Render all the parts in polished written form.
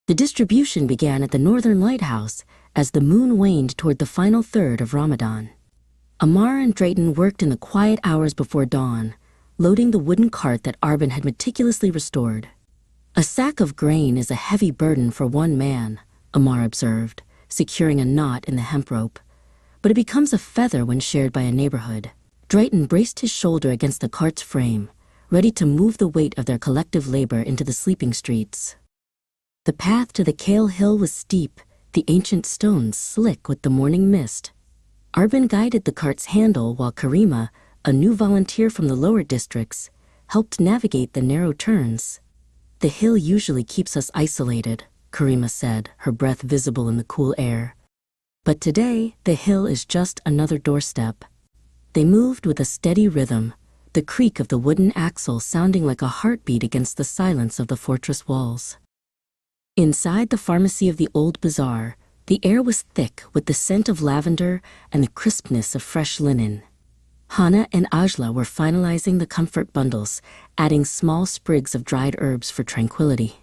The distribution began at the northern lighthouse as the moon waned toward the final third of Ramadan. Ammar and Drayton worked in the quiet hours before dawn, loading the wooden cart that Arbin had meticulously restored. "A sack of grain is a heavy burden for one man," Ammar observed, securing a knot in the hemp rope. "But it becomes a feather when shared by a neighborhood." Drayton braced his shoulder against the cart's frame, ready to move the weight of their collective labor into the sleeping streets. The path to the Kale Hill was steep, the ancient stones slick with the morning mist. Arbin guided the cart's handle while Karima, a new volunteer from the lower districts, helped navigate the narrow turns. "The hill usually keeps us isolated," Karima said, her breath visible in the cool air. "But today, the hill is just another doorstep." They moved with a steady rhythm, the creak of the wooden axle sounding like a heartbeat against the silence of the fortress walls. Inside the pharmacy of the old bazaar, the air was thick with the scent of lavender and the crispness of fresh linen. Hana and Ajla were finalizing the comfort bundles, adding small sprigs of dried herbs for tranquility.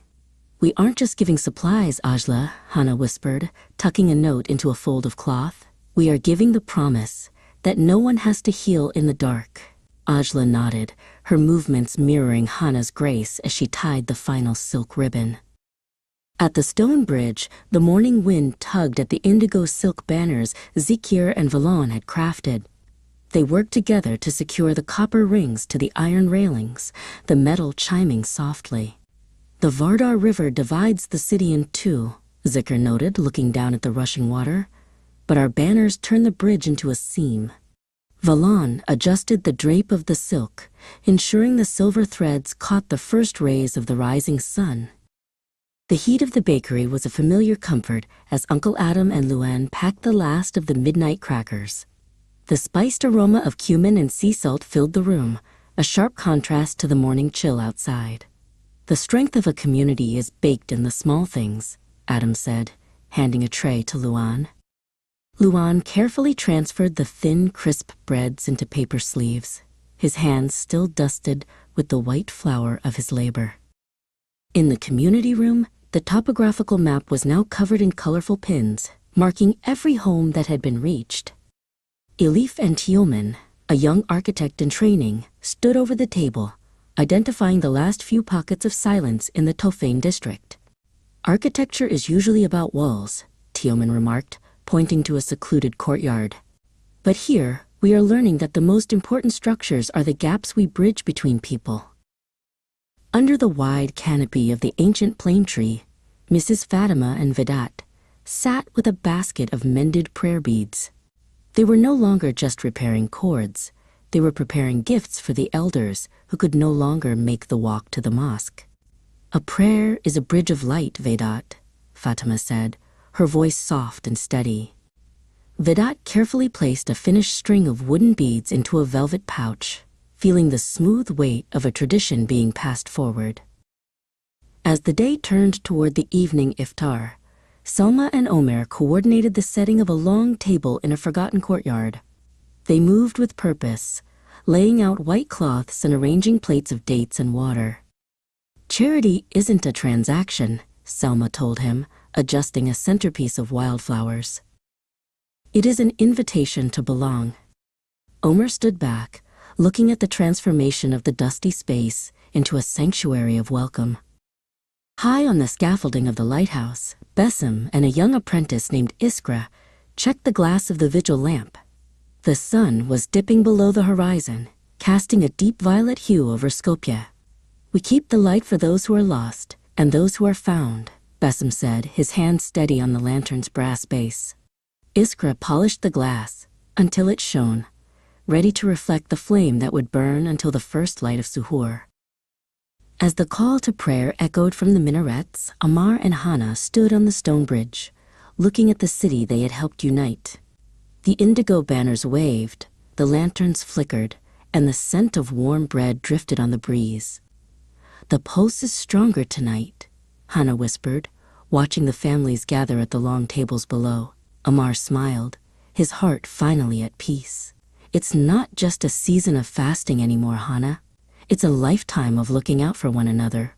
"We aren't just giving supplies, Ajla," Hana whispered, tucking a note into a fold of cloth. "We are giving the promise that no one has to heal in the dark." Ajla nodded, her movements mirroring Hana's grace as she tied the final silk ribbon. At the stone bridge, the morning wind tugged at the indigo silk banners Zikir and Valon had crafted. They worked together to secure the copper rings to the iron railings, the metal chiming softly. "The Vardar River divides the city in two," Zikir noted, looking down at the rushing water. "But our banners turn the bridge into a seam." Valon adjusted the drape of the silk, ensuring the silver threads caught the first rays of the rising sun. The heat of the bakery was a familiar comfort as Uncle Adam and Luann packed the last of the midnight crackers. The spiced aroma of cumin and sea salt filled the room, a sharp contrast to the morning chill outside. "The strength of a community is baked in the small things," Adam said, handing a tray to Luann. Luann carefully transferred the thin, crisp breads into paper sleeves, his hands still dusted with the white flour of his labor. In the community room, the topographical map was now covered in colorful pins, marking every home that had been reached. Elif and Tioman, a young architect in training, stood over the table, identifying the last few pockets of silence in the Tofane district. "Architecture is usually about walls," Tioman remarked, pointing to a secluded courtyard. "But here, we are learning that the most important structures are the gaps we bridge between people." Under the wide canopy of the ancient plane tree, Mrs. Fatima and Vedat sat with a basket of mended prayer beads. They were no longer just repairing cords. They were preparing gifts for the elders who could no longer make the walk to the mosque. "A prayer is a bridge of light, Vedat," Fatima said, her voice soft and steady. Vedat carefully placed a finished string of wooden beads into a velvet pouch, feeling the smooth weight of a tradition being passed forward. As the day turned toward the evening iftar, Selma and Omer coordinated the setting of a long table in a forgotten courtyard. They moved with purpose, laying out white cloths and arranging plates of dates and water. "Charity isn't a transaction," Selma told him, adjusting a centerpiece of wildflowers. "It is an invitation to belong." Omer stood back, looking at the transformation of the dusty space into a sanctuary of welcome. High on the scaffolding of the lighthouse, Bessem and a young apprentice named Iskra checked the glass of the vigil lamp. The sun was dipping below the horizon, casting a deep violet hue over Skopje. "We keep the light for those who are lost and those who are found," Bessem said, his hand steady on the lantern's brass base. Iskra polished the glass until it shone, ready to reflect the flame that would burn until the first light of Suhoor. As the call to prayer echoed from the minarets, Ammar and Hana stood on the stone bridge, looking at the city they had helped unite. The indigo banners waved, the lanterns flickered, and the scent of warm bread drifted on the breeze. "The pulse is stronger tonight," Hana whispered, watching the families gather at the long tables below. Ammar smiled, his heart finally at peace. "It's not just a season of fasting anymore, Hana. It's a lifetime of looking out for one another."